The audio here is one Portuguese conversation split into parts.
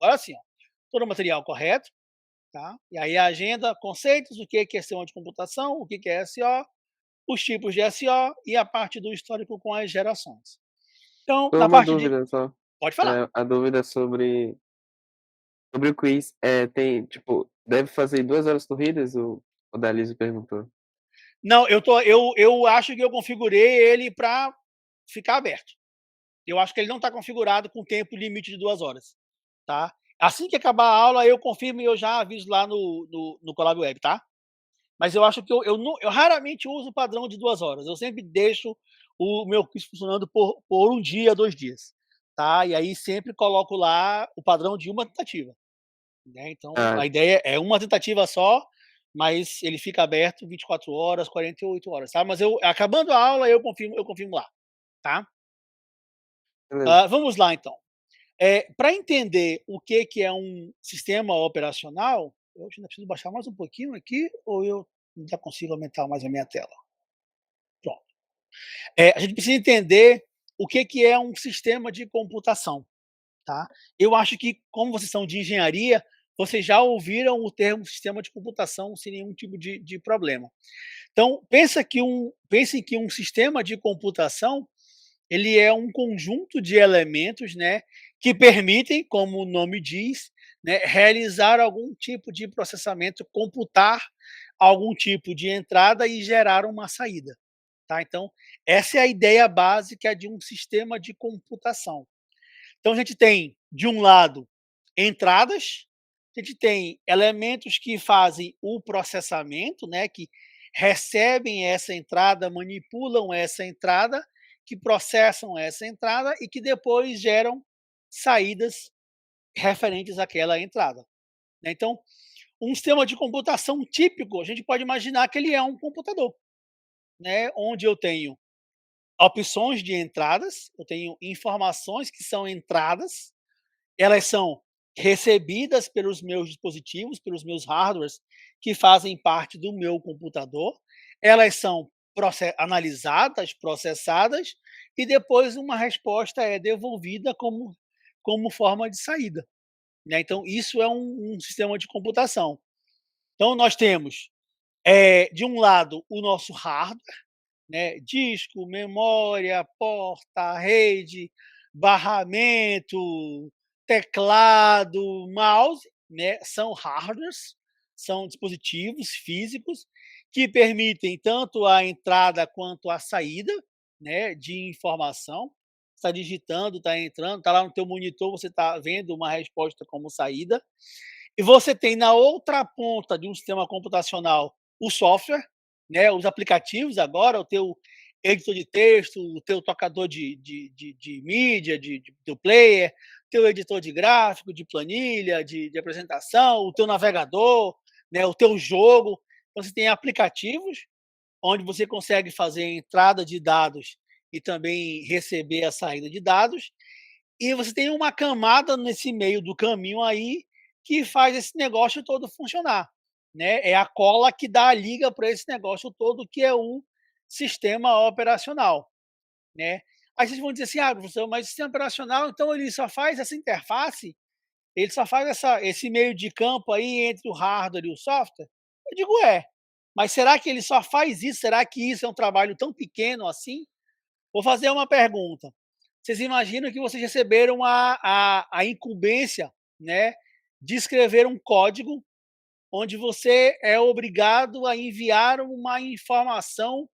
Agora sim, ó, todo o material correto, tá? E aí a agenda, conceitos, o que é sistema de computação, o que é SO, os tipos de SO e a parte do histórico com as gerações. Então, Foi na uma parte de dúvida só. pode falar. A dúvida sobre o quiz. Tem, tipo, deve fazer 2 horas corridas? O Daliso perguntou. Não, eu acho que eu configurei ele para ficar aberto. Eu acho que ele não está configurado com tempo limite de 2 horas, tá? Assim que acabar a aula, eu confirmo e eu já aviso lá no Colab Web, tá? Mas eu acho que eu raramente uso o padrão de 2 horas. Eu sempre deixo o meu quiz funcionando por 1 dia, 2 dias, tá? E aí sempre coloco lá o padrão de uma tentativa, né? Então Ah, a ideia é uma tentativa só, mas ele fica aberto 24 horas, 48 horas, tá? Mas eu acabando a aula, eu confirmo lá, tá? beleza. Vamos lá então. Para entender o que é um sistema operacional, eu ainda preciso baixar mais um pouquinho aqui, ou eu ainda consigo aumentar mais a minha tela? Pronto. A gente precisa entender o que é um sistema de computação, tá? Eu acho que, como vocês são de engenharia, vocês já ouviram o termo sistema de computação sem nenhum tipo de problema. Então, pensem que um sistema de computação ele é um conjunto de elementos, né, que permitem, como o nome diz, né, realizar algum tipo de processamento, computar algum tipo de entrada e gerar uma saída, tá? Então, essa é a ideia básica de um sistema de computação. Então, a gente tem, de um lado, entradas, a gente tem elementos que fazem o processamento, né, que recebem essa entrada, manipulam essa entrada, que processam essa entrada e que depois geram saídas referentes àquela entrada, né. Então, um sistema de computação típico, a gente pode imaginar que ele é um computador, né, onde eu tenho opções de entradas, eu tenho informações que são entradas, elas são recebidas pelos meus dispositivos, pelos meus hardwares, que fazem parte do meu computador. Elas são analisadas, processadas, e depois uma resposta é devolvida como forma de saída, né? Então, isso é um sistema de computação. Então, nós temos, de um lado, o nosso hardware, né? Disco, memória, porta, rede, barramento, teclado, mouse, né? São hardwares, são dispositivos físicos que permitem tanto a entrada quanto a saída, né, de informação. Está digitando, está entrando, está lá no teu monitor, você está vendo uma resposta como saída. E você tem na outra ponta de um sistema computacional o software, né, os aplicativos agora, o teu editor de texto, o teu tocador de mídia, teu player, teu editor de gráfico, de planilha, de apresentação, o teu navegador, né, o teu jogo. Então, você tem aplicativos onde você consegue fazer a entrada de dados e também receber a saída de dados, e você tem uma camada nesse meio do caminho aí que faz esse negócio todo funcionar, né? É a cola que dá a liga para esse negócio todo, que é o sistema operacional, né? Aí vocês vão dizer assim, professor, mas o sistema operacional, então ele só faz essa interface, ele só faz esse meio de campo aí entre o hardware e o software? Eu digo, mas será que ele só faz isso? Será que isso é um trabalho tão pequeno assim? Vou fazer uma pergunta. Vocês imaginam que vocês receberam a incumbência, né, de escrever um código onde você é obrigado a enviar uma informação,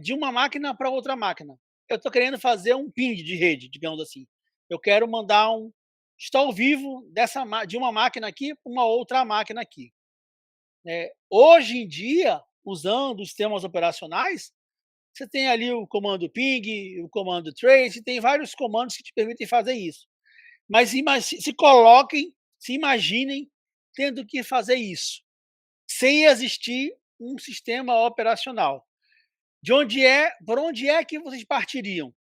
de uma máquina para outra máquina. Eu estou querendo fazer um ping de rede, digamos assim. Eu quero mandar estou ao vivo de uma máquina aqui para uma outra máquina aqui. Hoje em dia, usando os sistemas operacionais, você tem ali o comando ping, o comando trace, tem vários comandos que te permitem fazer isso. Mas se imaginem tendo que fazer isso, sem existir um sistema operacional. Por onde é que vocês partiriam?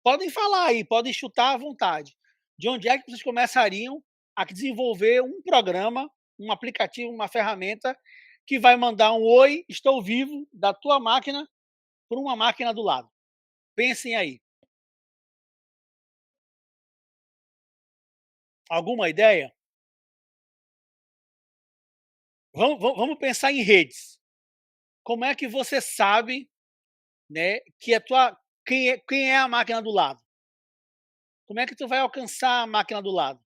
Podem falar aí, podem chutar à vontade. De onde é que vocês começariam a desenvolver um programa, um aplicativo, uma ferramenta que vai mandar um oi, estou vivo da tua máquina para uma máquina do lado? Pensem aí. Alguma ideia? Vamos pensar em redes. Como é que você sabe, né, que a tua quem é a máquina do lado? Como é que tu vai alcançar a máquina do lado?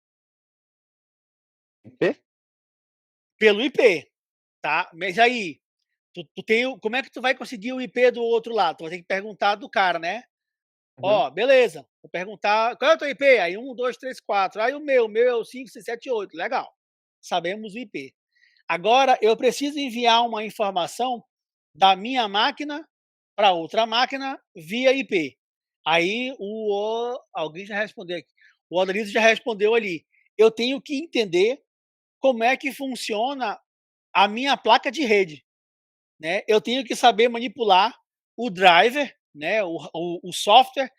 IP? Pelo IP, tá. Mas aí, tu tem o como é que tu vai conseguir o IP do outro lado? Tu vai ter que perguntar do cara, né. Uhum. Ó, beleza, vou perguntar: "Qual é o teu IP?" Aí 1, 2, 3, 4. Aí o meu é o 5, 6, 7, 8. Legal, sabemos o IP. Agora eu preciso enviar uma informação da minha máquina para outra máquina via IP. Aí alguém já respondeu aqui, o Odalizo já respondeu ali. Eu tenho que entender como é que funciona a minha placa de rede, né. Eu tenho que saber manipular o driver, né, o software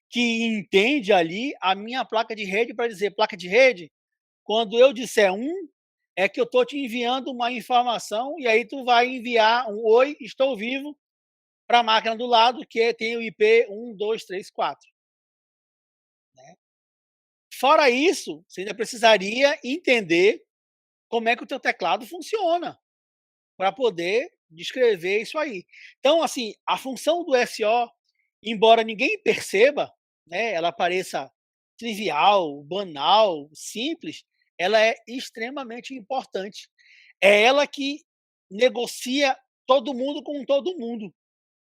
que entende ali a minha placa de rede para dizer: "Placa de rede, quando eu disser 1, é que eu estou te enviando uma informação e aí tu vai enviar um 'Oi, estou vivo' para a máquina do lado que tem o IP 1, 2, 3, 4", né. Fora isso, você ainda precisaria entender como é que o teu teclado funciona, para poder descrever isso aí. Então, assim, a função do SO, embora ninguém perceba, né, ela pareça trivial, banal, simples, ela é extremamente importante. É ela que negocia todo mundo com todo mundo,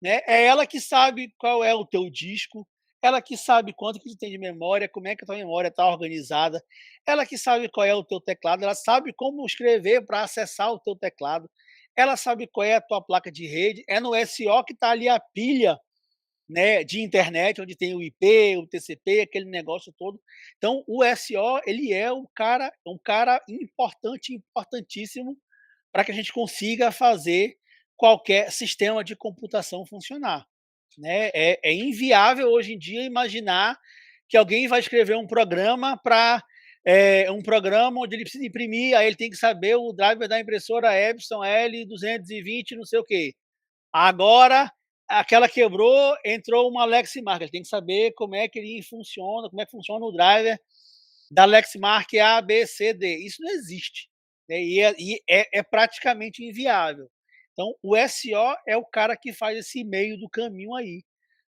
né? É ela que sabe qual é o teu disco, ela que sabe quanto que tu tem de memória, como é que a tua memória está organizada, ela que sabe qual é o teu teclado, ela sabe como escrever para acessar o teu teclado, ela sabe qual é a tua placa de rede, é no SO que está ali a pilha, né, de internet, onde tem o IP, o TCP, aquele negócio todo. Então, o SO, ele é um cara importante, importantíssimo, para que a gente consiga fazer qualquer sistema de computação funcionar, né. É inviável hoje em dia imaginar que alguém vai escrever um programa para um programa onde ele precisa imprimir, aí ele tem que saber o driver da impressora Epson L220 não sei o quê. Agora, aquela quebrou, entrou uma Lexmark, ele tem que saber como é que ele funciona, como é que funciona o driver da Lexmark A, B, C, D. Isso não existe, né, e é praticamente inviável. Então, o SO é o cara que faz esse meio do caminho aí,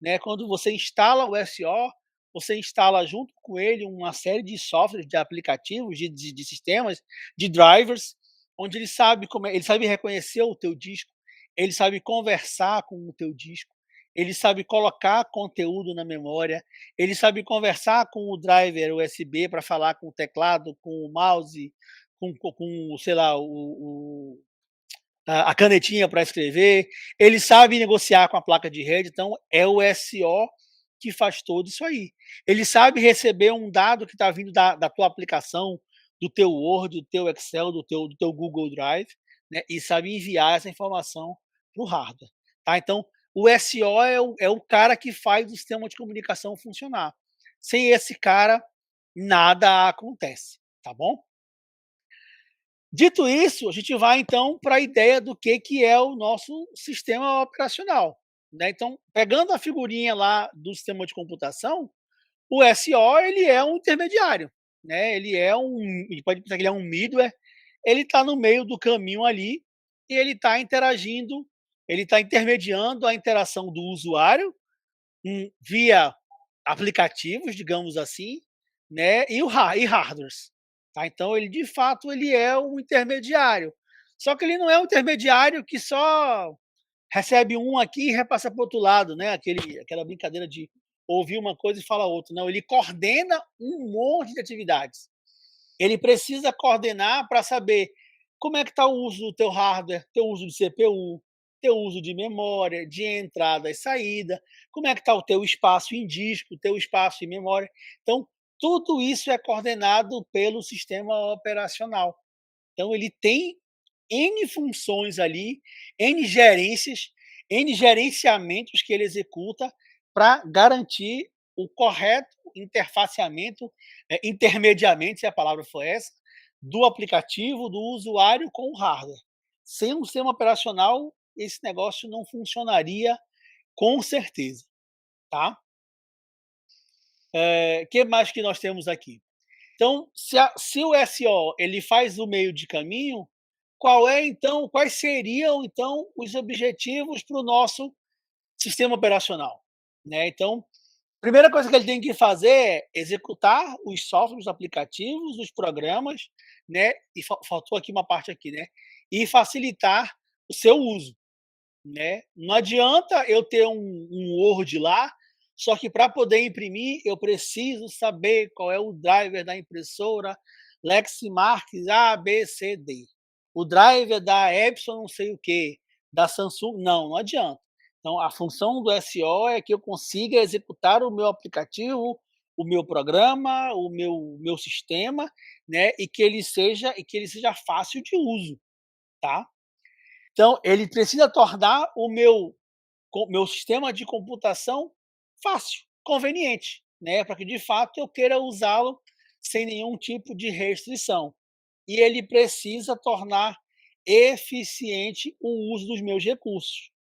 né. Quando você instala o SO, você instala junto com ele uma série de softwares, de aplicativos, de sistemas, de drivers, onde ele sabe reconhecer o teu disco, ele sabe conversar com o teu disco, ele sabe colocar conteúdo na memória, ele sabe conversar com o driver USB para falar com o teclado, com o mouse, com sei lá, a canetinha para escrever, ele sabe negociar com a placa de rede, então é o SO que faz todo isso aí. Ele sabe receber um dado que está vindo da tua aplicação, do teu Word, do teu Excel, do teu Google Drive, né, e sabe enviar essa informação para o hardware, tá. Então, o SO é o cara que faz o sistema de comunicação funcionar. Sem esse cara, nada acontece, tá bom? Dito isso, a gente vai então para a ideia do que é o nosso sistema operacional, né. Então, pegando a figurinha lá do sistema de computação, o SO ele é um intermediário, né, a gente pode pensar que ele é um middleware, ele está no meio do caminho ali, e ele está interagindo, ele está intermediando a interação do usuário, via aplicativos, digamos assim, né, e hardwares, tá. Então ele, de fato, ele é um intermediário, só que ele não é um intermediário que só recebe um aqui e repassa para o outro lado, né, aquela brincadeira de ouvir uma coisa e fala outra, não, ele coordena um monte de atividades. Ele precisa coordenar para saber como é que está o uso do teu hardware, teu uso de CPU, teu uso de memória, de entrada e saída, como é que está o teu espaço em disco, teu espaço em memória. Então, tudo isso é coordenado pelo sistema operacional. Então ele tem N funções ali, N gerências, N gerenciamentos que ele executa para garantir o correto interfaceamento, intermediamento, se a palavra for essa, do aplicativo, do usuário com o hardware. Sem um sistema operacional, esse negócio não funcionaria com certeza, tá. Que mais que nós temos aqui? Então, se o SO ele faz o meio de caminho, quais seriam então os objetivos para o nosso sistema operacional, né? Então, primeira coisa que ele tem que fazer é executar os softwares, os aplicativos, os programas, né? E faltou aqui uma parte aqui, né? E facilitar o seu uso, né? Não adianta eu ter um Word lá, só que para poder imprimir eu preciso saber qual é o driver da impressora Lexmark A, B, C, D. O driver da Epson não sei o que, da Samsung, não adianta. Então a função do SEO é que eu consiga executar o meu aplicativo, o meu programa, o meu sistema, né? E que ele seja fácil de uso, tá? Então, ele precisa tornar o meu sistema de computação fácil, conveniente, né, para que de fato eu queira usá-lo sem nenhum tipo de restrição. E ele precisa tornar eficiente o uso dos meus recursos,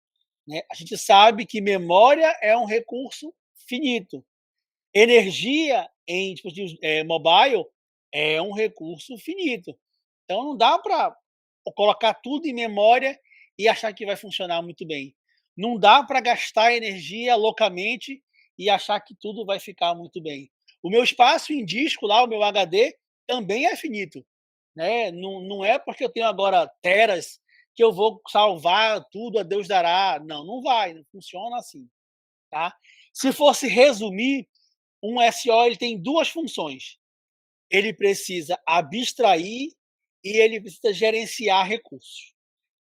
né. A gente sabe que memória é um recurso finito, energia em dispositivos, mobile é um recurso finito. Então não dá para colocar tudo em memória e achar que vai funcionar muito bem. Não dá para gastar energia loucamente e achar que tudo vai ficar muito bem. O meu espaço em disco lá, o meu HD, também é finito, né? Não é porque eu tenho agora teras que eu vou salvar tudo a Deus dará. Não, não vai, não funciona assim, tá? Se fosse resumir, um SO ele tem duas funções. Ele precisa abstrair e ele precisa gerenciar recursos,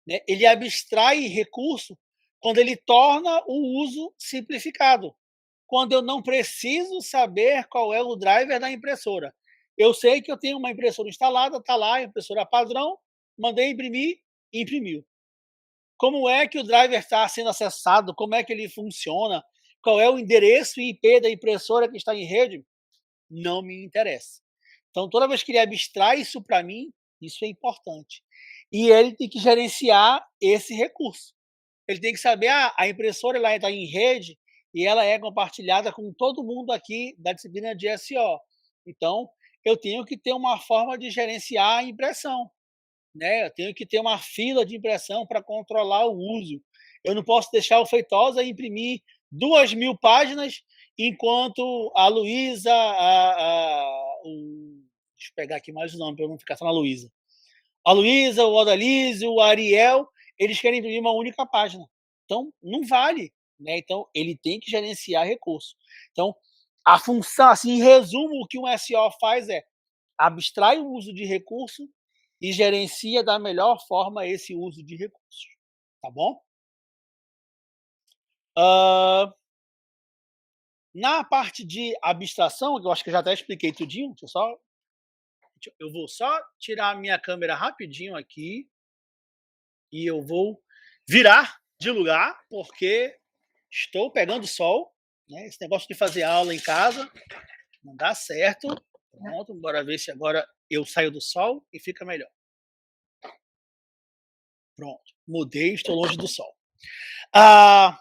né? Ele abstrai recurso quando ele torna o uso simplificado, quando eu não preciso saber qual é o driver da impressora. Eu sei que eu tenho uma impressora instalada, está lá, impressora padrão, mandei imprimir, imprimiu. Como é que o driver está sendo acessado? Como é que ele funciona? Qual é o endereço IP da impressora que está em rede? Não me interessa. Então, toda vez que ele abstrai isso para mim, isso é importante. E ele tem que gerenciar esse recurso. Ele tem que saber, a impressora ela está em rede e ela é compartilhada com todo mundo aqui da disciplina de SO. Então, eu tenho que ter uma forma de gerenciar a impressão, né? Eu tenho que ter uma fila de impressão para controlar o uso. Eu não posso deixar o Feitosa imprimir 2.000 páginas enquanto a Luísa, deixa eu pegar aqui mais o nome para eu não ficar só na Luísa. A Luísa, o Odalise, o Ariel, eles querem imprimir uma única página. Então, não vale, né? Então, ele tem que gerenciar recursos. Então, a função, assim, em resumo, o que um SEO faz é abstrai o uso de recurso e gerencia da melhor forma esse uso de recursos, tá bom? Hã, na parte de abstração, que eu acho que eu já até expliquei tudinho, eu vou só tirar a minha câmera rapidinho aqui e eu vou virar de lugar, porque estou pegando sol, né, esse negócio de fazer aula em casa não dá certo. Pronto, bora ver se agora eu saio do sol e fica melhor. Pronto, mudei, estou longe do sol. Ah,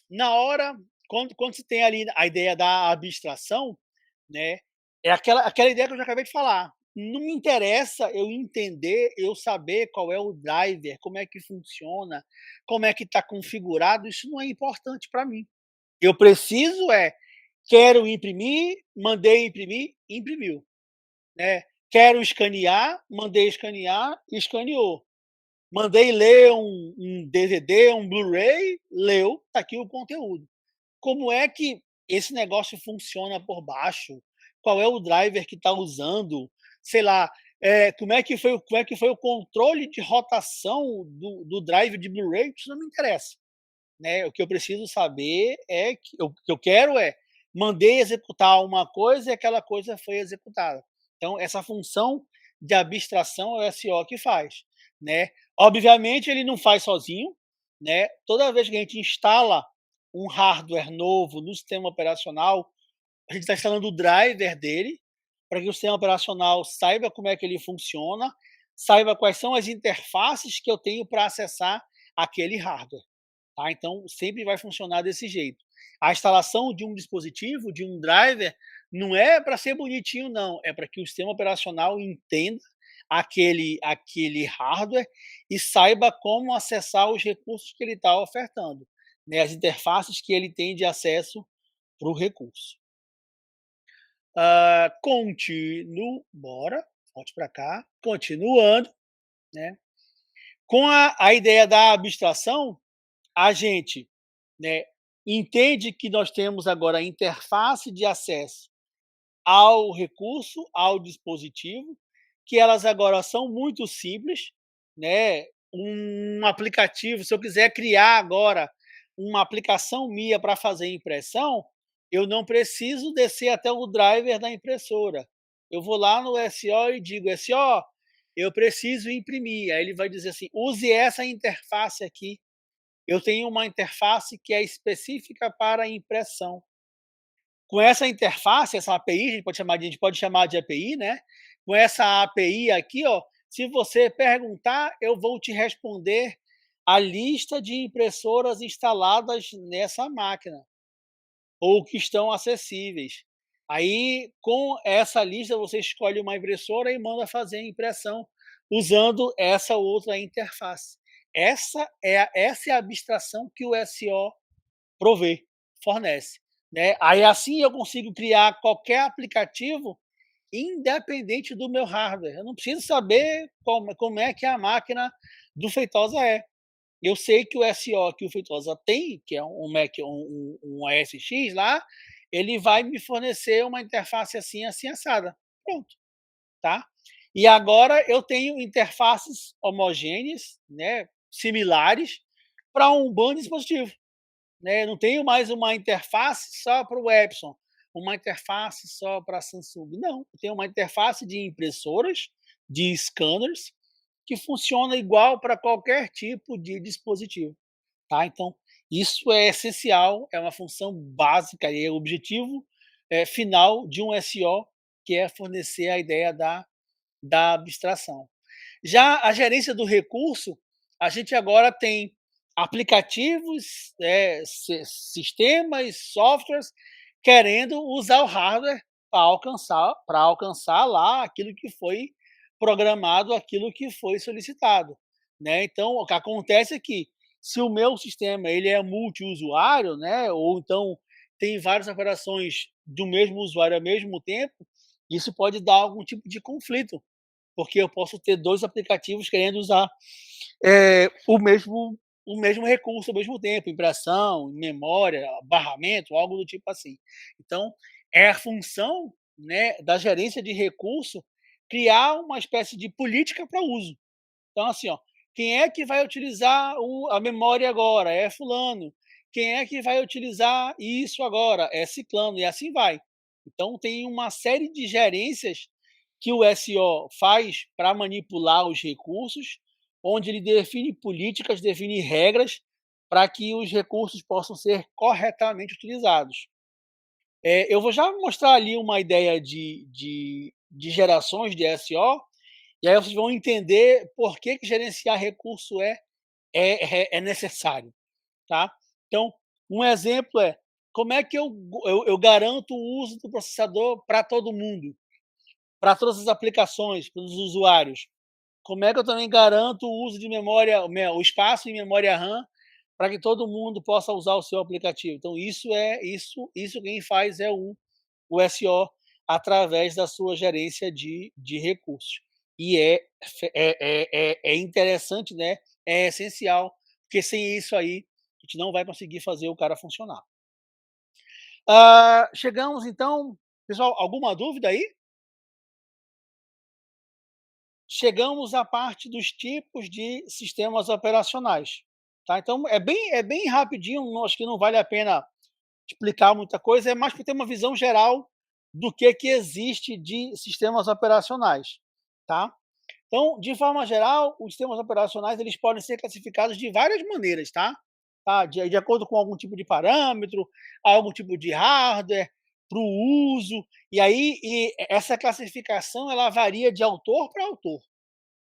na hora, quando se tem ali a ideia da abstração, né, é aquela ideia que eu já acabei de falar. Não me interessa eu entender, eu saber qual é o driver, como é que funciona, como é que está configurado, isso não é importante para mim. Eu preciso quero imprimir, mandei imprimir, imprimiu, né. Quero escanear, mandei escanear, escaneou. Mandei ler um DVD, um Blu-ray, leu, tá aqui o conteúdo. Como é que esse negócio funciona por baixo? Qual é o driver que está usando? Sei lá, como é que foi o controle de rotação do drive de Blu-ray? Isso não me interessa, né? O que eu preciso saber é o que eu quero mandei executar uma coisa e aquela coisa foi executada. Então essa função de abstração é o SEO que faz, né? Obviamente ele não faz sozinho, né? Toda vez que a gente instala um hardware novo no sistema operacional, a gente está instalando o driver dele, para que o sistema operacional saiba como é que ele funciona, saiba quais são as interfaces que eu tenho para acessar aquele hardware. Tá? Então, sempre vai funcionar desse jeito. A instalação de um dispositivo, de um driver, Não é para ser bonitinho não, é para que o sistema operacional entenda aquele hardware e saiba como acessar os recursos que ele está ofertando, né, as interfaces que ele tem de acesso para o recurso. Bora, volte para cá, continuando, né, com a ideia da abstração, a gente, né, entende que nós temos agora a interface de acesso ao recurso, ao dispositivo, que elas agora são muito simples, né, um aplicativo, se eu quiser criar agora uma aplicação minha para fazer impressão, eu não preciso descer até o driver da impressora. Eu vou lá no SO e digo: "SO, eu preciso imprimir", aí ele vai dizer assim: "Use essa interface aqui, eu tenho uma interface que é específica para impressão". Com essa interface, essa API, a gente pode chamar de API, né, com essa API aqui, ó, se você perguntar, eu vou te responder a lista de impressoras instaladas nessa máquina, ou que estão acessíveis. Aí, com essa lista, você escolhe uma impressora e manda fazer a impressão usando essa outra interface. Essa é a abstração que o SO provê, fornece, né. Aí, assim, eu consigo criar qualquer aplicativo independente do meu hardware. Eu não preciso saber como é que a máquina do Feitosa é. Eu sei que o SO que o Feitosa tem, que é um Mac, um ASX lá, ele vai me fornecer uma interface assim, assim, assada. Pronto, tá. E agora eu tenho interfaces homogêneas, né, similares, para um bando de dispositivo, né, eu não tenho mais uma interface só para o Epson, uma interface só para a Samsung, não, eu tenho uma interface de impressoras, de scanners, que funciona igual para qualquer tipo de dispositivo, tá. Então, isso é essencial, é uma função básica e é o objetivo, final de um SO, que é fornecer a ideia da abstração. Já a gerência do recurso, a gente agora tem aplicativos, sistemas, softwares, querendo usar o hardware para alcançar lá aquilo que foi programado, aquilo que foi solicitado, né. Então, o que acontece é que, se o meu sistema ele é multiusuário, né, ou então tem várias operações do mesmo usuário ao mesmo tempo, isso pode dar algum tipo de conflito, porque eu posso ter 2 aplicativos querendo usar, o mesmo recurso ao mesmo tempo, impressão, memória, barramento, algo do tipo assim. Então, é a função, né, da gerência de recurso criar uma espécie de política para uso. Então, assim, ó, quem é que vai utilizar a memória agora? É fulano. Quem é que vai utilizar isso agora? É ciclano, e assim vai. Então tem uma série de gerências que o SO faz para manipular os recursos, onde ele define políticas, define regras para que os recursos possam ser corretamente utilizados. Eu vou já mostrar ali uma ideia de gerações de SO, e aí vocês vão entender por que gerenciar recurso é necessário, tá. Então, um exemplo é, como é que eu garanto o uso do processador para todo mundo, para todas as aplicações, para os usuários? Como é que eu também garanto o uso de memória, o espaço em memória RAM, para que todo mundo possa usar o seu aplicativo? Então isso quem faz é o SO, através da sua gerência de recursos. E é interessante, né, é essencial, porque sem isso aí, a gente não vai conseguir fazer o cara funcionar. Chegamos então, pessoal, alguma dúvida aí? Chegamos à parte dos tipos de sistemas operacionais, tá. Então é bem rapidinho, acho que não vale a pena explicar muita coisa, é mais para ter uma visão geral do que existe de sistemas operacionais, tá. Então, de forma geral, os sistemas operacionais eles podem ser classificados de várias maneiras, tá, de acordo com algum tipo de parâmetro, algum tipo de hardware, para o uso, e essa classificação ela varia de autor para autor,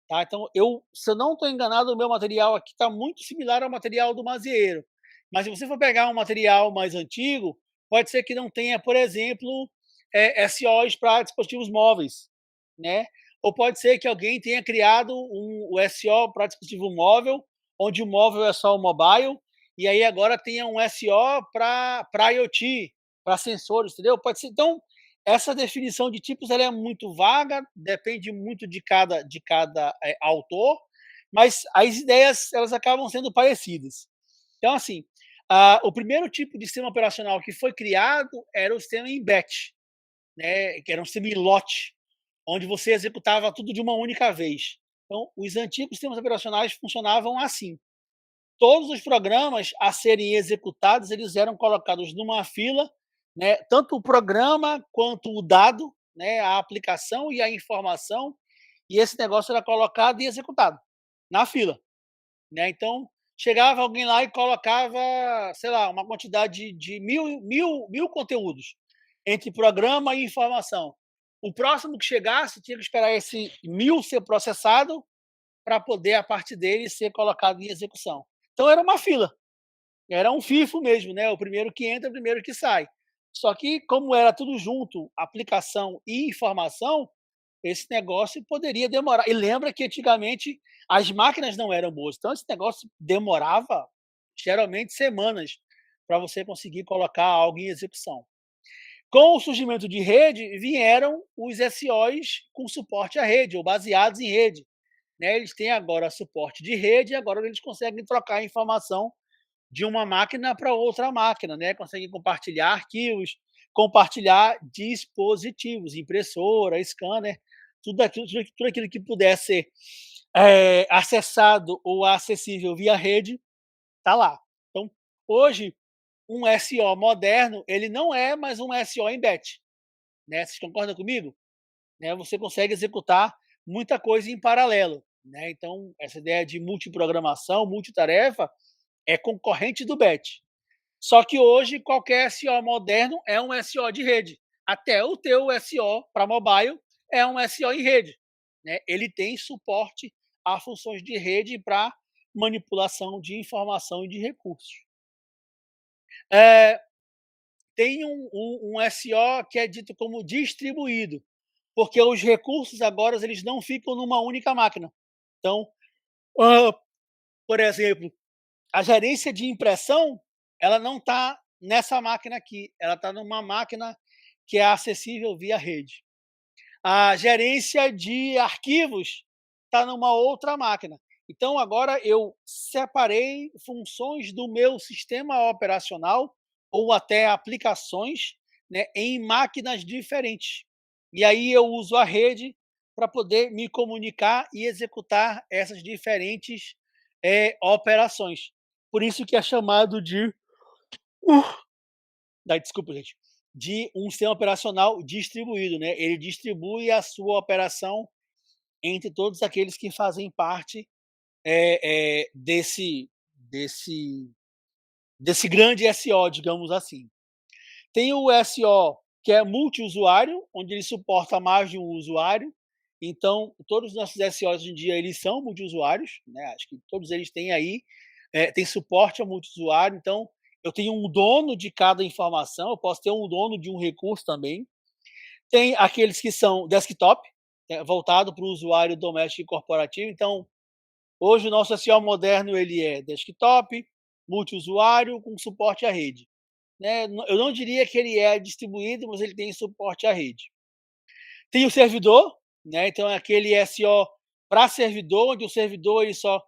tá. Então se eu não estou enganado, o meu material aqui está muito similar ao material do Mazieiro, mas se você for pegar um material mais antigo, pode ser que não tenha, por exemplo, SOs para dispositivos móveis, né? Ou pode ser que alguém tenha criado o SO para dispositivo móvel, onde o móvel é só o mobile, e aí agora tenha um SO para IoT, para sensores, entendeu? Pode ser. Então, essa definição de tipos ela é muito vaga, depende muito de cada autor, mas as ideias elas acabam sendo parecidas. Então, assim, o primeiro tipo de sistema operacional que foi criado era o sistema em batch, né, que era um sistema em lote, onde você executava tudo de uma única vez. Então, os antigos sistemas operacionais funcionavam assim. Todos os programas a serem executados, eles eram colocados numa fila, né, tanto o programa quanto o dado, né, a aplicação e a informação, e esse negócio era colocado e executado na fila, né? Então, chegava alguém lá e colocava, sei lá, uma quantidade de mil conteúdos entre programa e informação. O próximo que chegasse tinha que esperar esse 1000 ser processado para poder, a partir dele, ser colocado em execução. Então era uma fila, era um FIFO mesmo, né? O primeiro que entra, o primeiro que sai. Só que, como era tudo junto, aplicação e informação, esse negócio poderia demorar. E lembra que antigamente as máquinas não eram boas, então esse negócio demorava geralmente semanas para você conseguir colocar algo em execução. Com o surgimento de rede, vieram os SOs com suporte à rede, ou baseados em rede, né? Eles têm agora suporte de rede e agora eles conseguem trocar informação de uma máquina para outra máquina, né? Conseguem compartilhar arquivos, compartilhar dispositivos, impressora, scanner, tudo aquilo que puder ser acessado ou acessível via rede, está lá. Então, hoje, um SO moderno, ele não é mais um SO em batch, né? Vocês concordam comigo? Né? Você consegue executar muita coisa em paralelo, né? Então, essa ideia de multiprogramação, multitarefa, é concorrente do batch. Só que hoje qualquer SO moderno é um SO de rede. Até o teu SO para mobile é um SO em rede, né? Ele tem suporte a funções de rede para manipulação de informação e de recursos. É, tem um SO que é dito como distribuído, porque os recursos agora eles não ficam numa única máquina. Então, por exemplo, a gerência de impressão, ela não está nessa máquina aqui, ela está numa máquina que é acessível via rede. A gerência de arquivos está numa outra máquina. Então, agora eu separei funções do meu sistema operacional ou até aplicações, né, em máquinas diferentes. E aí eu uso a rede para poder me comunicar e executar essas diferentes operações. Por isso que é chamado de desculpa, gente, de um sistema operacional distribuído, né? Ele distribui a sua operação entre todos aqueles que fazem parte desse grande SO, digamos assim. Tem o SO que é multiusuário, onde ele suporta mais de um usuário. Então, todos os nossos SOs hoje em dia eles são multiusuários, né? Acho que todos eles têm aí tem suporte ao multiusuário. Então, eu tenho um dono de cada informação, eu posso ter um dono de um recurso também. Tem aqueles que são desktop, voltado para o usuário doméstico e corporativo. Então, hoje o nosso SO moderno ele é desktop, multiusuário, com suporte à rede, né? Eu não diria que ele é distribuído, mas ele tem suporte à rede. Tem o servidor, né? Então é aquele SO para servidor, onde o servidor ele só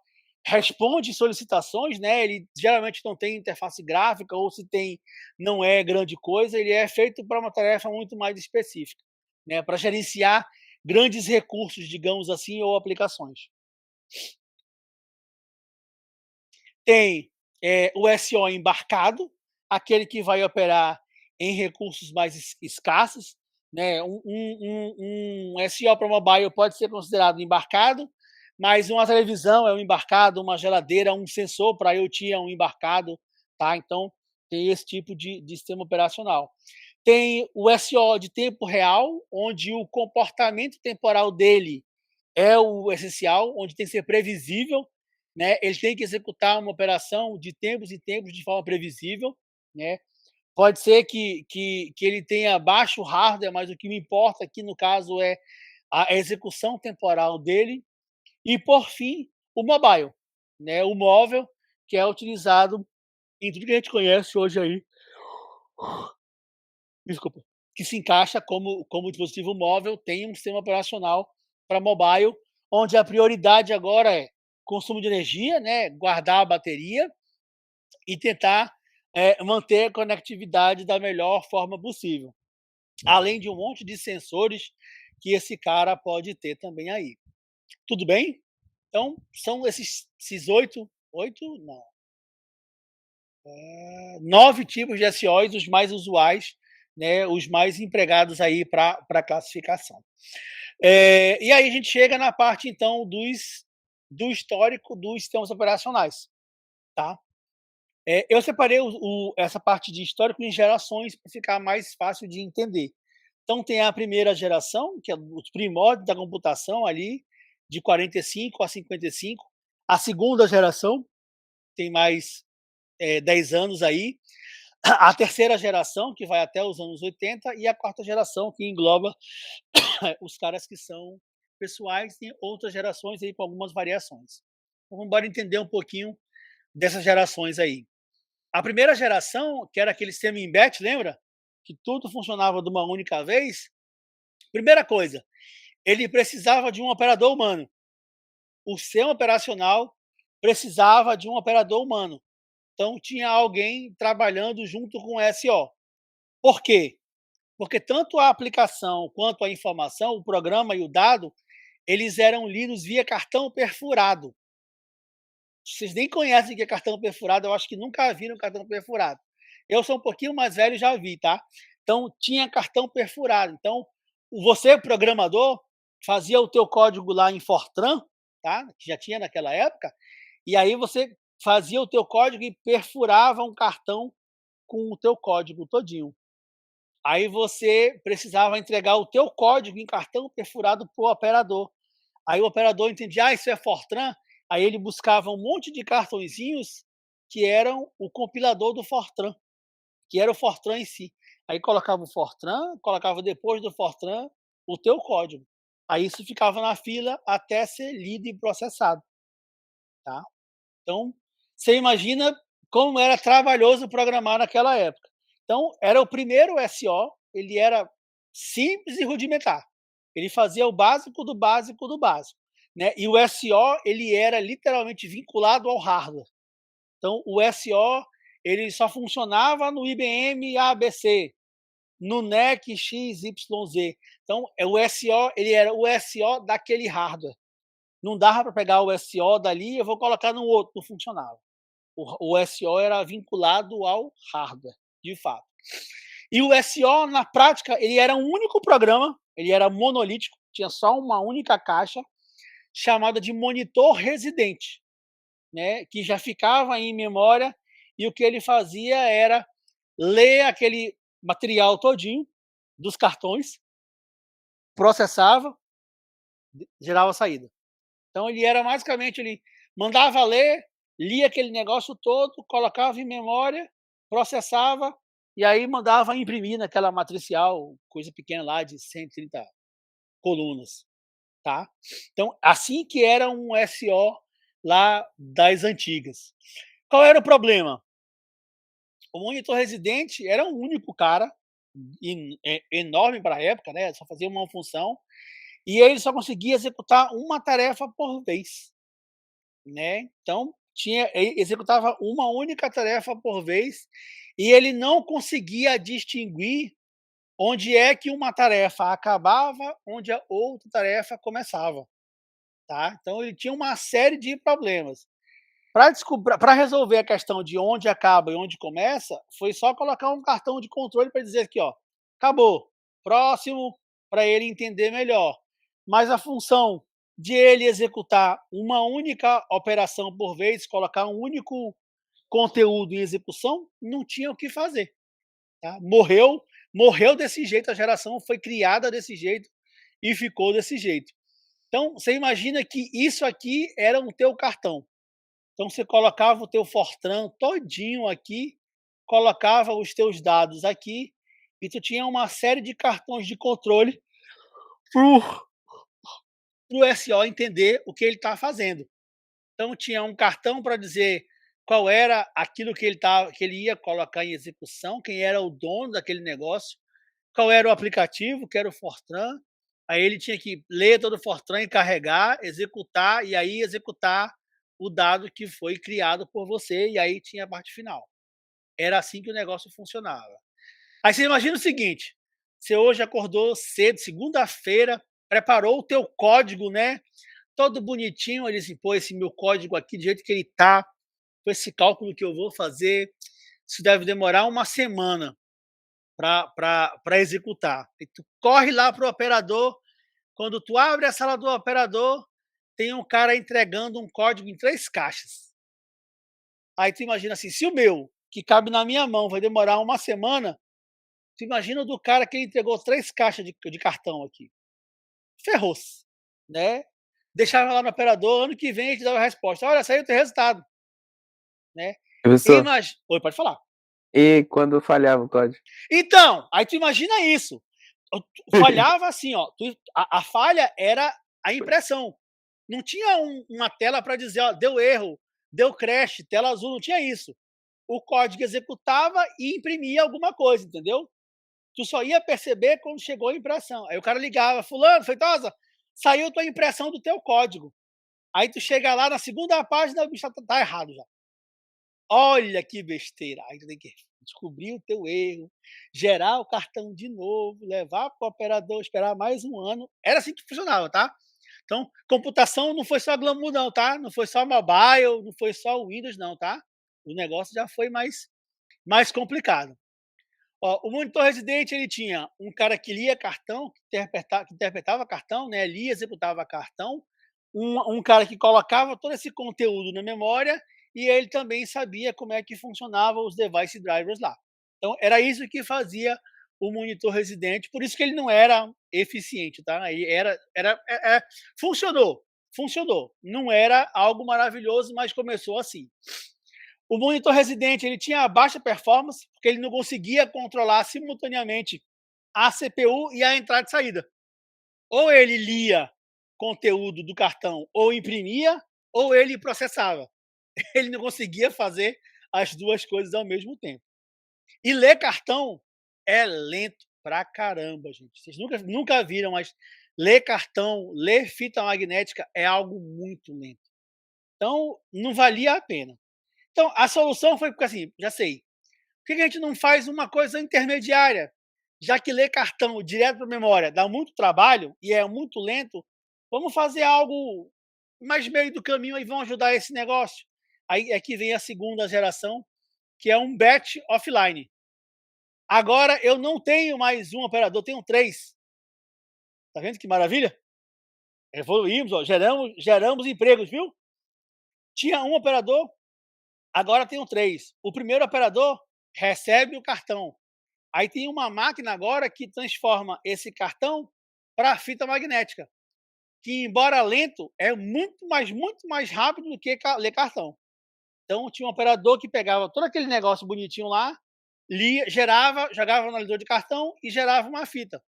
responde solicitações, né? Ele geralmente não tem interface gráfica, ou se tem, não é grande coisa, ele é feito para uma tarefa muito mais específica, né? Para gerenciar grandes recursos, digamos assim, ou aplicações. Tem o SO embarcado, aquele que vai operar em recursos mais escassos, né? Um SO para mobile pode ser considerado embarcado, mas uma televisão é um embarcado, uma geladeira, um sensor para IoT é um embarcado, tá? Então, tem esse tipo de sistema operacional. Tem o SO de tempo real, onde o comportamento temporal dele é o essencial, onde tem que ser previsível, né? Ele tem que executar uma operação de tempos em tempos de forma previsível, né? Pode ser que ele tenha baixo hardware, mas o que me importa aqui no caso é a execução temporal dele. E por fim, o mobile, né, o móvel, que é utilizado em tudo que a gente conhece hoje aí, desculpa, que se encaixa como dispositivo móvel, tem um sistema operacional para mobile, onde a prioridade agora é consumo de energia, né, guardar a bateria e tentar, manter a conectividade da melhor forma possível. Além de um monte de sensores que esse cara pode ter também aí. Tudo bem? Então, são esses 8 não, 9 tipos de SOs, os mais usuais, né, os mais empregados aí para classificação. E aí a gente chega na parte então do histórico dos sistemas operacionais, tá? Eu separei essa parte de histórico em gerações para ficar mais fácil de entender. Então tem a primeira geração, que é os primórdios da computação ali, de 45 a 55. A segunda geração tem mais 10 anos aí. A terceira geração, que vai até os anos 80, e a quarta geração, que engloba os caras que são pessoais e outras gerações aí com algumas variações. Então vamos embora entender um pouquinho dessas gerações aí. A primeira geração, que era aquele sistema em batch, lembra? Que tudo funcionava de uma única vez. Primeira coisa, ele precisava de um operador humano. O sistema operacional precisava de um operador humano. Então tinha alguém trabalhando junto com o SO. Por quê? Porque tanto a aplicação quanto a informação, o programa e o dado, eles eram lidos via cartão perfurado. Vocês nem conhecem o que é cartão perfurado, eu acho que nunca viram cartão perfurado. Eu sou um pouquinho mais velho e já vi, tá? Então tinha cartão perfurado. Então, você, programador, fazia o teu código lá em Fortran, tá? Que já tinha naquela época, e aí você fazia o teu código e perfurava um cartão com o teu código todinho. Aí você precisava entregar o teu código em cartão perfurado para o operador. Aí o operador entendia, isso é Fortran, aí ele buscava um monte de cartõezinhos que eram o compilador do Fortran, que era o Fortran em si. Aí colocava o Fortran, colocava depois do Fortran o teu código. Aí isso ficava na fila até ser lido e processado, tá? Então, você imagina como era trabalhoso programar naquela época. Então, era o primeiro SO, ele era simples e rudimentar. Ele fazia o básico do básico do básico, né? E o SO, ele era literalmente vinculado ao hardware. Então, o SO, ele só funcionava no IBM ABC, no NEC XYZ. Então, o SO, ele era o SO daquele hardware. Não dava para pegar o SO dali e eu vou colocar no outro, não funcionava. O SO era vinculado ao hardware, de fato. E o SO, na prática, ele era um único programa, ele era monolítico, tinha só uma única caixa, chamada de monitor residente, né, que já ficava em memória, e o que ele fazia era ler aquele material todinho dos cartões, processava, gerava saída. Então ele era basicamente, ele mandava ler, lia aquele negócio todo, colocava em memória, processava e aí mandava imprimir naquela matricial, coisa pequena lá de 130 colunas, tá? Então, assim que era um SO lá das antigas. Qual era o problema? O monitor residente era um único cara, enorme para a época, né? Só fazia uma função, e ele só conseguia executar uma tarefa por vez, né? Então, executava uma única tarefa por vez e ele não conseguia distinguir onde é que uma tarefa acabava, onde a outra tarefa começava, tá? Então ele tinha uma série de problemas. Para resolver a questão de onde acaba e onde começa, foi só colocar um cartão de controle para dizer aqui, ó, acabou, próximo, para ele entender melhor. Mas a função de ele executar uma única operação por vez, colocar um único conteúdo em execução, não tinha o que fazer. Tá? Morreu desse jeito, a geração foi criada desse jeito e ficou desse jeito. Então, você imagina que isso aqui era o teu cartão. Então você colocava o teu Fortran todinho aqui colocava os teus dados aqui e tu tinha uma série de cartões de controle para o SO entender o que ele está fazendo. Então tinha um cartão para dizer qual era aquilo que ele ia colocar em execução, quem era o dono daquele negócio, qual era o aplicativo, que era o Fortran. Aí ele tinha que ler todo o Fortran e carregar, executar, e aí executar o dado que foi criado por você, e aí tinha a parte final. Era assim que o negócio funcionava. Aí você imagina o seguinte: você hoje acordou cedo, segunda-feira, preparou o teu código, né? Todo bonitinho, ele disse: pô, esse meu código aqui, do jeito que ele tá, com esse cálculo que eu vou fazer, isso deve demorar uma semana para executar. E tu corre lá para o operador, quando tu abre a sala do operador, tem um cara entregando um código em 3 caixas. Aí tu imagina assim, se o meu, que cabe na minha mão, vai demorar uma semana, tu imagina o do cara que entregou 3 caixas de cartão aqui. Ferrou-se, né? Deixava lá no operador, ano que vem a gente dava a resposta: olha, saiu o teu resultado, né? Professor, Oi, pode falar. e quando falhava o código? Então, aí tu imagina isso. Falhava assim, ó, a falha era a impressão. Não tinha uma tela para dizer, ó, deu erro, deu crash, tela azul, não tinha isso. O código executava e imprimia alguma coisa, entendeu? Tu só ia perceber quando chegou a impressão. Aí o cara ligava: fulano, Feitosa, saiu tua impressão do teu código. Aí tu chega lá na segunda página, o bicho tá errado já. Olha que besteira. Aí tu tem que descobrir o teu erro, gerar o cartão de novo, levar para o operador, esperar mais um ano. Era assim que funcionava, tá? Então, computação não foi só glamour não, tá? Não foi só mobile, não foi só o Windows não, tá? O negócio já foi mais complicado. Ó, o monitor residente, ele tinha um cara que lia cartão, que interpretava cartão, né? Lia, executava cartão. Um cara que colocava todo esse conteúdo na memória e ele também sabia como é que funcionava os device drivers lá. Então, era isso que fazia o monitor residente, por isso que ele não era eficiente, tá? Ele funcionou. Não era algo maravilhoso, mas começou assim. O monitor residente, ele tinha baixa performance, porque ele não conseguia controlar simultaneamente a CPU e a entrada e saída. Ou ele lia conteúdo do cartão ou imprimia, ou ele processava. Ele não conseguia fazer as duas coisas ao mesmo tempo. E ler cartão é lento pra caramba, gente. Vocês nunca viram, mas ler cartão, ler fita magnética é algo muito lento. Então, não valia a pena. Então, a solução foi porque assim, já sei. Por que a gente não faz uma coisa intermediária? Já que ler cartão direto para a memória dá muito trabalho e é muito lento, vamos fazer algo mais meio do caminho e vão ajudar esse negócio. Aí é que vem a segunda geração, que é um batch offline. Agora eu não tenho mais um operador, tenho 3. Tá vendo que maravilha? Evoluímos, ó, geramos empregos, viu? Tinha um operador, agora tenho 3. O primeiro operador recebe o cartão. Aí tem uma máquina agora que transforma esse cartão para fita magnética, que embora lento, é muito mais rápido do que ler cartão. Então tinha um operador que pegava todo aquele negócio bonitinho lá, lia, gerava, jogava no analisador de cartão e gerava uma fita.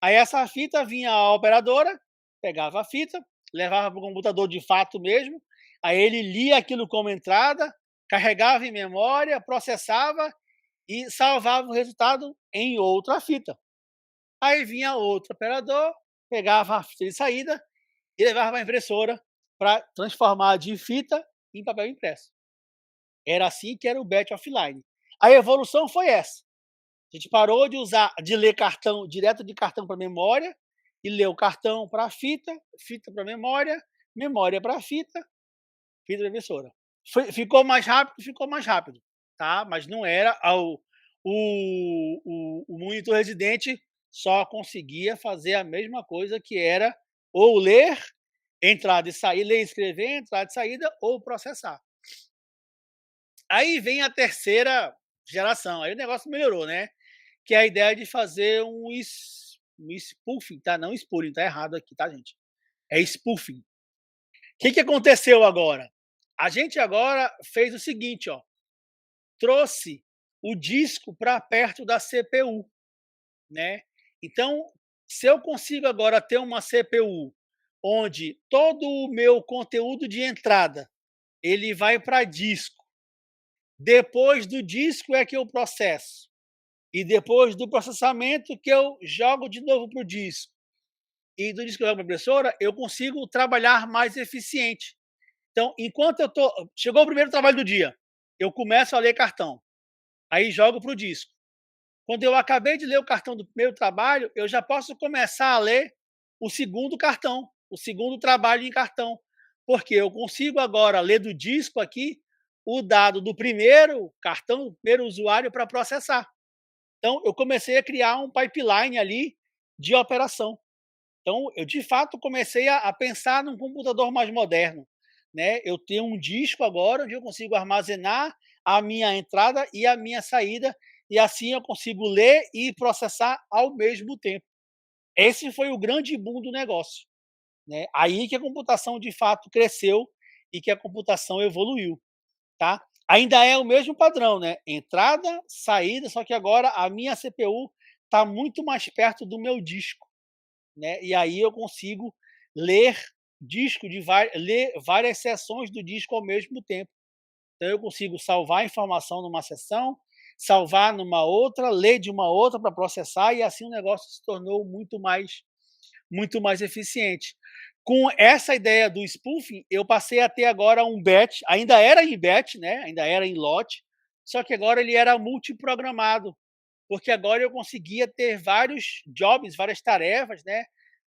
Aí essa fita vinha à operadora, pegava a fita, levava para o computador de fato mesmo, aí ele lia aquilo como entrada, carregava em memória, processava e salvava o resultado em outra fita. Aí vinha outro operador, pegava a fita de saída e levava para a impressora para transformar de fita em papel impresso. Era assim que era o batch offline. A evolução foi essa. A gente parou de ler cartão direto de cartão para memória e ler o cartão para fita, fita para memória, memória para fita, fita para impressora. Ficou mais rápido, tá? Mas não era o monitor residente só conseguia fazer a mesma coisa que era ou ler, entrada e sair, ler e escrever, entrada e saída, ou processar. Aí vem a terceira geração, aí o negócio melhorou, né? Que é a ideia de fazer um spoofing, tá? Não spooling, tá errado aqui, tá, gente? É spoofing. O que aconteceu agora? A gente agora fez o seguinte, ó, trouxe o disco para perto da CPU, né. Então, se eu consigo agora ter uma CPU onde todo o meu conteúdo de entrada, ele vai para disco, depois do disco é que eu processo, e depois do processamento que eu jogo de novo para o disco, e do disco que eu jogo para a impressora, eu consigo trabalhar mais eficiente. Então, enquanto eu tô chegou o primeiro trabalho do dia, eu começo a ler cartão, aí jogo para o disco. Quando eu acabei de ler o cartão do primeiro trabalho, eu já posso começar a ler o segundo cartão, o segundo trabalho em cartão, porque eu consigo agora ler do disco aqui o dado do primeiro cartão, do primeiro usuário para processar. Então, eu comecei a criar um pipeline ali de operação. Então, eu de fato comecei a pensar num computador mais moderno, né? Eu tenho um disco agora onde eu consigo armazenar a minha entrada e a minha saída, e assim eu consigo ler e processar ao mesmo tempo. Esse foi o grande boom do negócio, né? Aí que a computação de fato cresceu e que a computação evoluiu, tá? Ainda é o mesmo padrão, né? Entrada, saída, só que agora a minha CPU está muito mais perto do meu disco, né? E aí eu consigo ler disco de ler várias seções do disco ao mesmo tempo. Então eu consigo salvar informação numa seção, salvar numa outra, ler de uma outra para processar, e assim o negócio se tornou muito mais eficiente. Com essa ideia do spoofing, eu passei a ter agora um batch, ainda era em batch, né? Ainda era em lote, só que agora ele era multiprogramado, porque agora eu conseguia ter vários jobs, várias tarefas, né?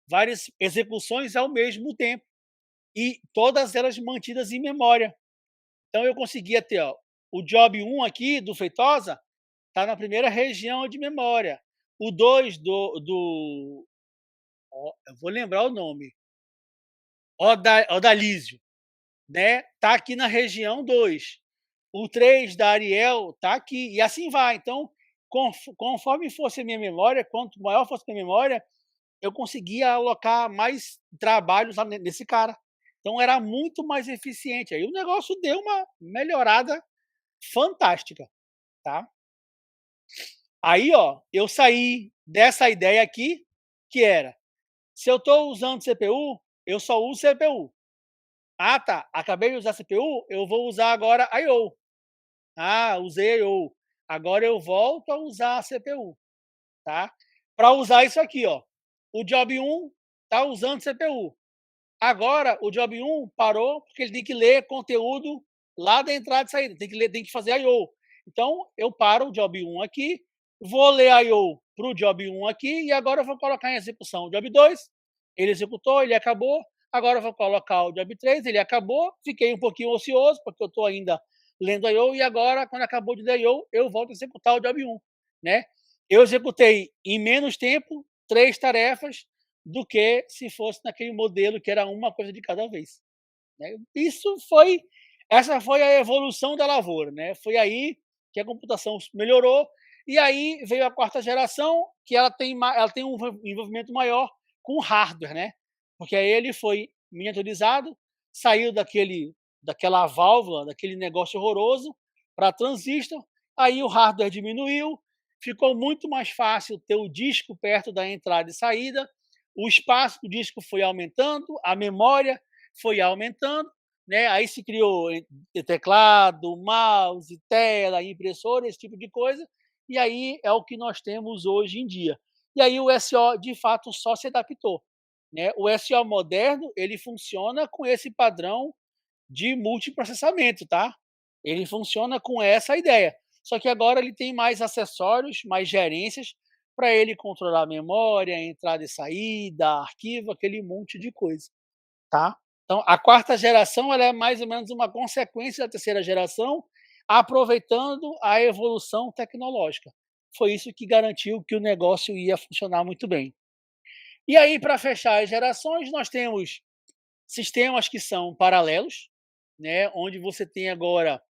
Várias execuções ao mesmo tempo, e todas elas mantidas em memória. Então eu conseguia ter, ó, o job 1 aqui do Feitosa está na primeira região de memória. O 2 ó, eu vou lembrar o nome, Odalísio, né, tá aqui na região 2. O 3 da Ariel tá aqui, e assim vai. Então, conforme fosse a minha memória, quanto maior fosse a minha memória, eu conseguia alocar mais trabalhos lá nesse cara. Então era muito mais eficiente. Aí o negócio deu uma melhorada fantástica, tá? Aí, ó, eu saí dessa ideia aqui, que era, se eu estou usando CPU, eu só uso CPU. Ah, tá, acabei de usar CPU, eu vou usar agora I/O. Ah, usei I/O. Agora eu volto a usar a CPU, tá? Para usar isso aqui, ó, o job 1 tá usando CPU. Agora o job 1 parou, porque ele tem que ler conteúdo lá da entrada e saída, tem que ler, tem que fazer I/O. Então eu paro o job 1 aqui, vou ler I/O para o job 1 aqui, e agora eu vou colocar em execução o job 2, ele executou, ele acabou, agora eu vou colocar o job 3, ele acabou, fiquei um pouquinho ocioso, porque eu estou ainda lendo I/O, e agora, quando acabou de ler I/O, eu volto a executar o job 1, né? Eu executei em menos tempo 3 tarefas do que se fosse naquele modelo que era uma coisa de cada vez, né? Essa foi a evolução da lavoura, né? Foi aí que a computação melhorou, e aí veio a quarta geração, que ela tem um envolvimento maior com o hardware, né? Porque aí ele foi miniaturizado, saiu daquela válvula, daquele negócio horroroso, para transistor, aí o hardware diminuiu, ficou muito mais fácil ter o disco perto da entrada e saída, o espaço do disco foi aumentando, a memória foi aumentando, né? Aí se criou teclado, mouse, tela, impressora, esse tipo de coisa, e aí é o que nós temos hoje em dia. E aí o SO, de fato, só se adaptou, né? O SO moderno, ele funciona com esse padrão de multiprocessamento, tá? Ele funciona com essa ideia. Só que agora ele tem mais acessórios, mais gerências, para ele controlar a memória, entrada e saída, arquivo, aquele monte de coisa, tá? Então, a quarta geração, ela é mais ou menos uma consequência da terceira geração, aproveitando a evolução tecnológica. Foi isso que garantiu que o negócio ia funcionar muito bem. E aí, para fechar as gerações, nós temos sistemas que são paralelos, né, onde você tem agora,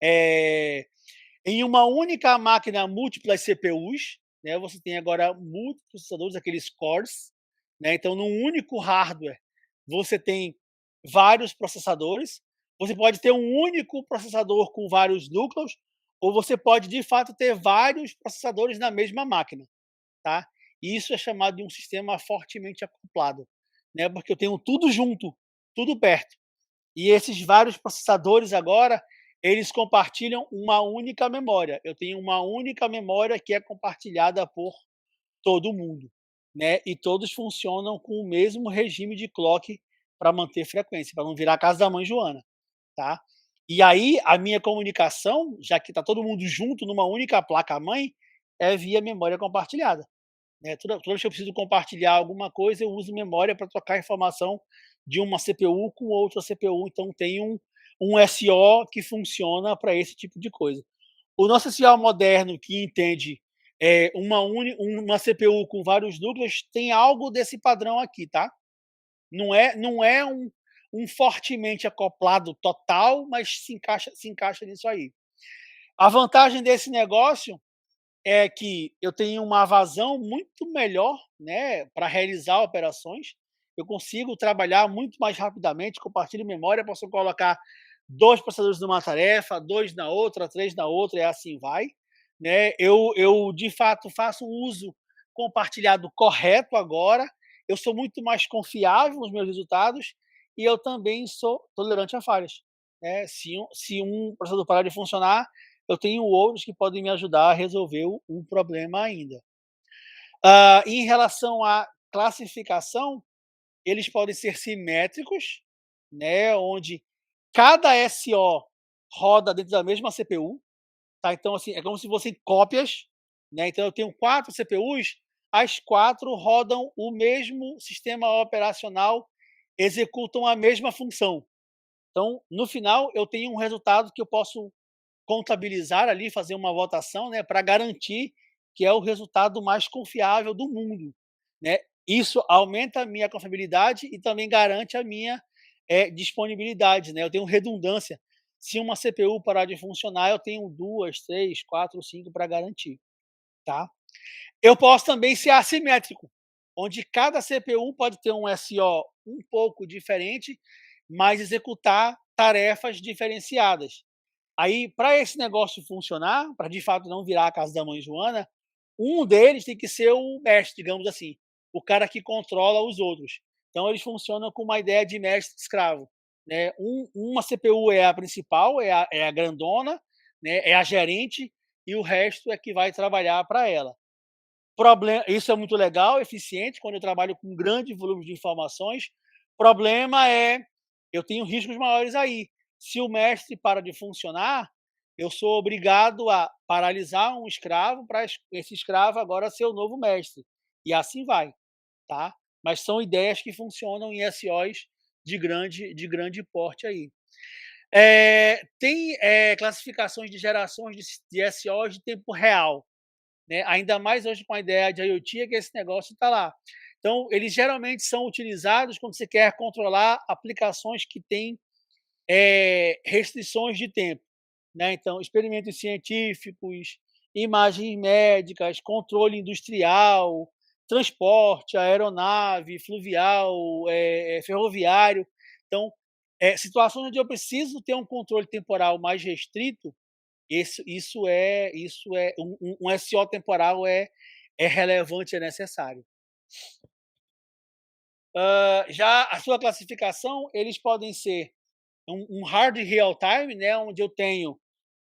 em uma única máquina, múltiplas CPUs, né, você tem agora múltiplos processadores, aqueles cores, né, então num único hardware você tem vários processadores, você pode ter um único processador com vários núcleos, ou você pode, de fato, ter vários processadores na mesma máquina, tá. E isso é chamado de um sistema fortemente acoplado, né, porque eu tenho tudo junto, tudo perto. E esses vários processadores agora, eles compartilham uma única memória. Eu tenho uma única memória que é compartilhada por todo mundo, né, e todos funcionam com o mesmo regime de clock para manter frequência, para não virar a casa da mãe Joana, tá. E aí, a minha comunicação, já que está todo mundo junto numa única placa-mãe, é via memória compartilhada, né. Toda vez que eu preciso compartilhar alguma coisa, eu uso memória para trocar informação de uma CPU com outra CPU, então tem um SO que funciona para esse tipo de coisa. O nosso SO moderno que entende, uma CPU com vários núcleos tem algo desse padrão aqui, tá. Não é um fortemente acoplado total, mas se encaixa nisso aí. A vantagem desse negócio é que eu tenho uma vazão muito melhor, né, para realizar operações. Eu consigo trabalhar muito mais rapidamente, compartilho memória, posso colocar 2 processadores numa tarefa, 2 na outra, 3 na outra e assim vai, né. Eu de fato faço um uso compartilhado correto agora, eu sou muito mais confiável nos meus resultados e eu também sou tolerante a falhas, né. Se um processador parar de funcionar, eu tenho outros que podem me ajudar a resolver o problema ainda. Em relação à classificação, eles podem ser simétricos, né, onde cada SO roda dentro da mesma CPU, tá, então, assim, é como se fossem cópias, né, então eu tenho 4 CPUs, as 4 rodam o mesmo sistema operacional, executam a mesma função. Então, no final, eu tenho um resultado que eu posso contabilizar ali, fazer uma votação, né, para garantir que é o resultado mais confiável do mundo, né. Isso aumenta a minha confiabilidade e também garante a minha, disponibilidade, né, eu tenho redundância. Se uma CPU parar de funcionar, eu tenho 2, 3, 4, 5 para garantir, tá. Eu posso também ser assimétrico, onde cada CPU pode ter um SO um pouco diferente, mas executar tarefas diferenciadas. Aí, para esse negócio funcionar, para de fato não virar a casa da mãe Joana, um deles tem que ser o mestre, digamos assim, o cara que controla os outros. Então eles funcionam com uma ideia de mestre-escravo, né. Uma CPU é a principal, é a grandona, né, é a gerente, e o resto é que vai trabalhar para ela. Isso é muito legal, eficiente, quando eu trabalho com grande volume de informações. Problema é, eu tenho riscos maiores aí. Se o mestre para de funcionar, eu sou obrigado a paralisar um escravo para esse escravo agora ser o novo mestre, e assim vai, tá. Mas são ideias que funcionam em SOs de grande porte aí. Tem, classificações de gerações de SOs de tempo real, né, ainda mais hoje com a ideia de IoT, é que esse negócio está lá. Então, eles geralmente são utilizados quando você quer controlar aplicações que têm, restrições de tempo, né, então experimentos científicos, imagens médicas, controle industrial, transporte, aeronave, fluvial, ferroviário. Então, situações onde eu preciso ter um controle temporal mais restrito, isso é um SO temporal é relevante, é necessário. Já a sua classificação, eles podem ser um hard real time, né, onde eu tenho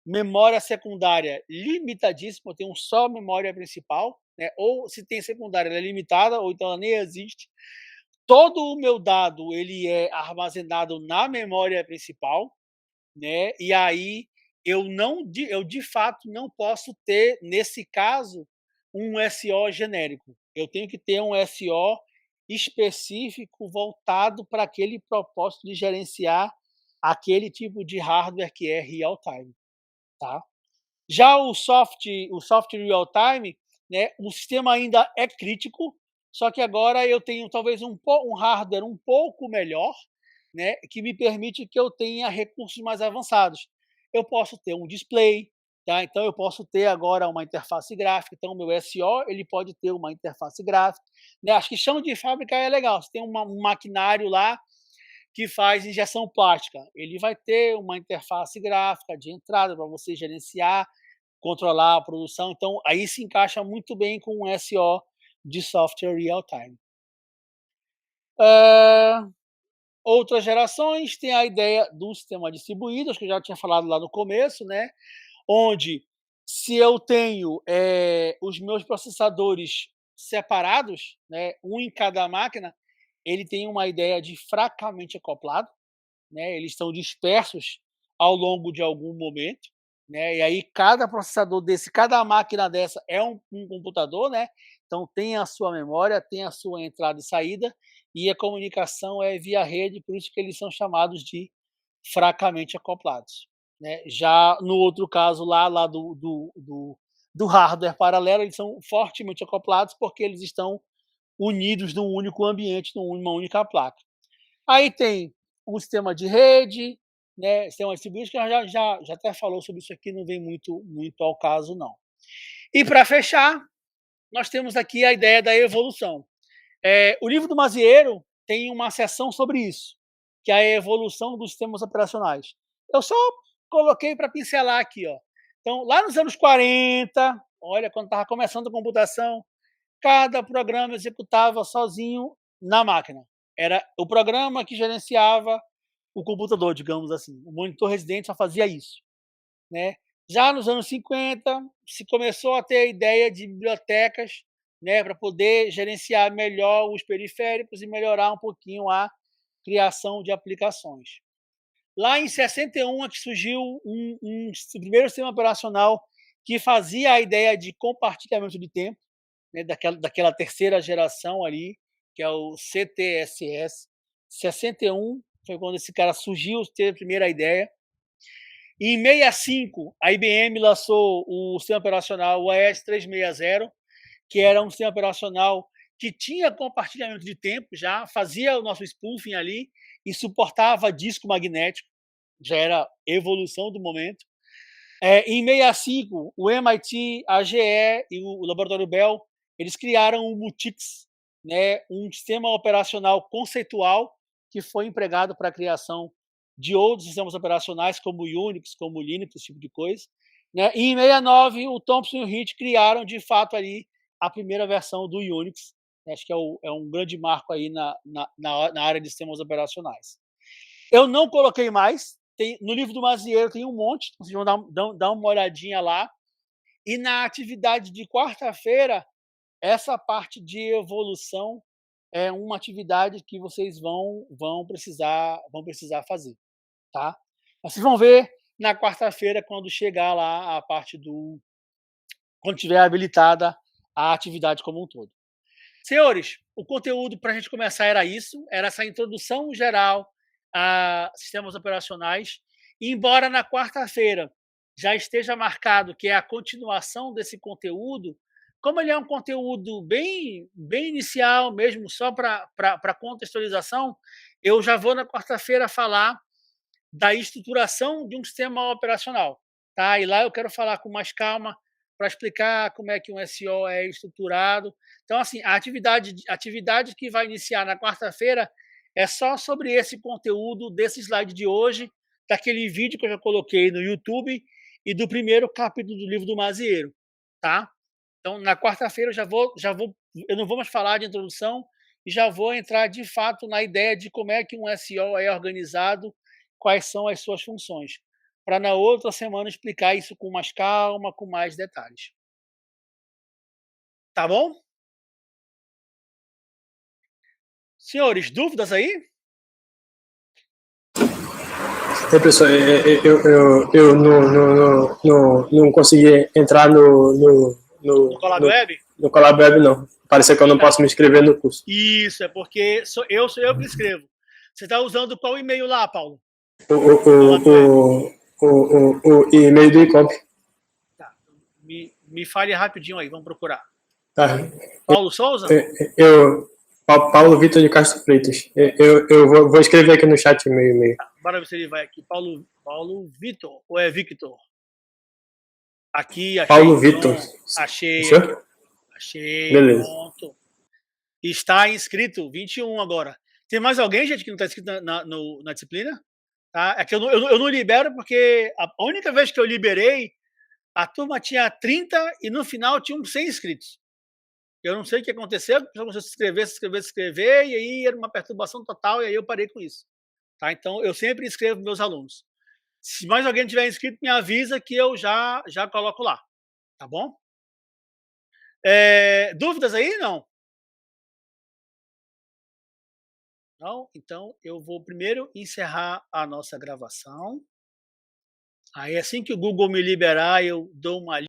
memória secundária limitadíssima, eu tenho só memória principal, né, ou se tem secundária ela é limitada, ou então ela nem existe. Todo o meu dado ele é armazenado na memória principal, né, e aí eu de fato não posso ter, nesse caso, um SO genérico. Eu tenho que ter um SO específico voltado para aquele propósito de gerenciar aquele tipo de hardware que é real time, tá. Já o soft real time, né, o sistema ainda é crítico, só que agora eu tenho talvez um hardware um pouco melhor, né, que me permite que eu tenha recursos mais avançados. Eu posso ter um display, tá, então eu posso ter agora uma interface gráfica, então o meu SO ele pode ter uma interface gráfica, né, acho que chão de fábrica é legal, você tem um maquinário lá que faz injeção plástica, ele vai ter uma interface gráfica de entrada para você gerenciar, controlar a produção. Então, aí se encaixa muito bem com o SO de software real-time. Outras gerações têm a ideia do sistema distribuído, acho que eu já tinha falado lá no começo, né? Onde, se eu tenho os meus processadores separados, né, um em cada máquina, ele tem uma ideia de fracamente acoplado, né? Eles estão dispersos ao longo de algum momento, né? E aí cada processador desse, cada máquina dessa é um computador, né? Então tem a sua memória, tem a sua entrada e saída, e a comunicação é via rede, por isso que eles são chamados de fracamente acoplados, né? Já no outro caso lá do hardware paralelo, eles são fortemente acoplados porque eles estão unidos num único ambiente, numa única placa. Aí tem um sistema de rede, né, sistema distribuído, que já até falou sobre isso aqui, não vem muito ao caso não. E para fechar, nós temos aqui a ideia da evolução. O livro do Mazieiro tem uma seção sobre isso, que é a evolução dos sistemas operacionais. Eu só coloquei para pincelar aqui, ó. Então, lá nos anos 40, olha, quando estava começando a computação, cada programa executava sozinho na máquina. Era o programa que gerenciava o computador, digamos assim. O monitor residente só fazia isso, né? Já nos anos 50, se começou a ter a ideia de bibliotecas, né, para poder gerenciar melhor os periféricos e melhorar um pouquinho a criação de aplicações. Lá em 61 é que surgiu um primeiro sistema operacional que fazia a ideia de compartilhamento de tempo, né, daquela terceira geração ali, que é o CTSS. 61 foi quando esse cara surgiu, teve a primeira ideia. E em 65, a IBM lançou o sistema operacional AES-360, que era um sistema operacional que tinha compartilhamento de tempo já, fazia o nosso spoofing ali e suportava disco magnético, já era evolução do momento. Em 65, o MIT, a GE e o Laboratório Bell, eles criaram o Multics, né, um sistema operacional conceitual que foi empregado para a criação de outros sistemas operacionais, como o Unix, como o Linux, esse tipo de coisa. Né? E em 69, o Thompson e o Heath criaram, de fato, ali a primeira versão do Unix. Acho que é um grande marco aí na área de sistemas operacionais. Eu não coloquei mais, no livro do Mazieiro tem um monte, vocês vão dar uma olhadinha lá. E na atividade de quarta-feira, essa parte de evolução é uma atividade que vocês vão precisar fazer, tá? Vocês vão ver na quarta-feira quando chegar lá a parte quando tiver habilitada a atividade como um todo. Senhores, o conteúdo para a gente começar era isso, era essa introdução geral a sistemas operacionais, e embora na quarta-feira já esteja marcado que é a continuação desse conteúdo, como ele é um conteúdo bem inicial mesmo, só para contextualização, eu já vou na quarta-feira falar da estruturação de um sistema operacional. Tá? E lá eu quero falar com mais calma para explicar como é que um SO é estruturado. Então, assim, a atividade que vai iniciar na quarta-feira é só sobre esse conteúdo desse slide de hoje, daquele vídeo que eu já coloquei no YouTube e do primeiro capítulo do livro do Mazieiro, tá? Então, na quarta-feira eu não vou mais falar de introdução e já vou entrar de fato na ideia de como é que um SO é organizado, quais são as suas funções, para na outra semana explicar isso com mais calma, com mais detalhes. Tá bom? Senhores, dúvidas aí? Professor, eu não consegui entrar no Colab Web? No Colab Web, não. Parece que eu não posso me inscrever no curso. Isso, é porque sou eu que escrevo. Você está usando qual e-mail lá, Paulo? O e-mail do ICOMP. Tá. Me fale rapidinho aí, vamos procurar. Tá. Paulo Souza? Paulo Vitor de Castro Freitas. Eu vou escrever aqui no chat meu e-mail. Tá, bora ver se ele vai aqui. Paulo Vitor ou é Victor? Aqui, achei. Paulo Vitor. Achei. Achei. Beleza. Pronto. Está inscrito, 21 agora. Tem mais alguém, gente, que não está inscrito na disciplina? Tá? É que eu não libero porque a única vez que eu liberei A turma tinha 30 e no final tinham 100 inscritos. Eu não sei o que aconteceu, a pessoa começou a se inscrever, e aí era uma perturbação total, e aí eu parei com isso. Tá? Então, eu sempre inscrevo meus alunos. Se mais alguém tiver inscrito, me avisa que eu já coloco lá. Tá bom? Dúvidas aí? Não? Não? Então, eu vou primeiro encerrar a nossa gravação. Aí, assim que o Google me liberar, eu dou uma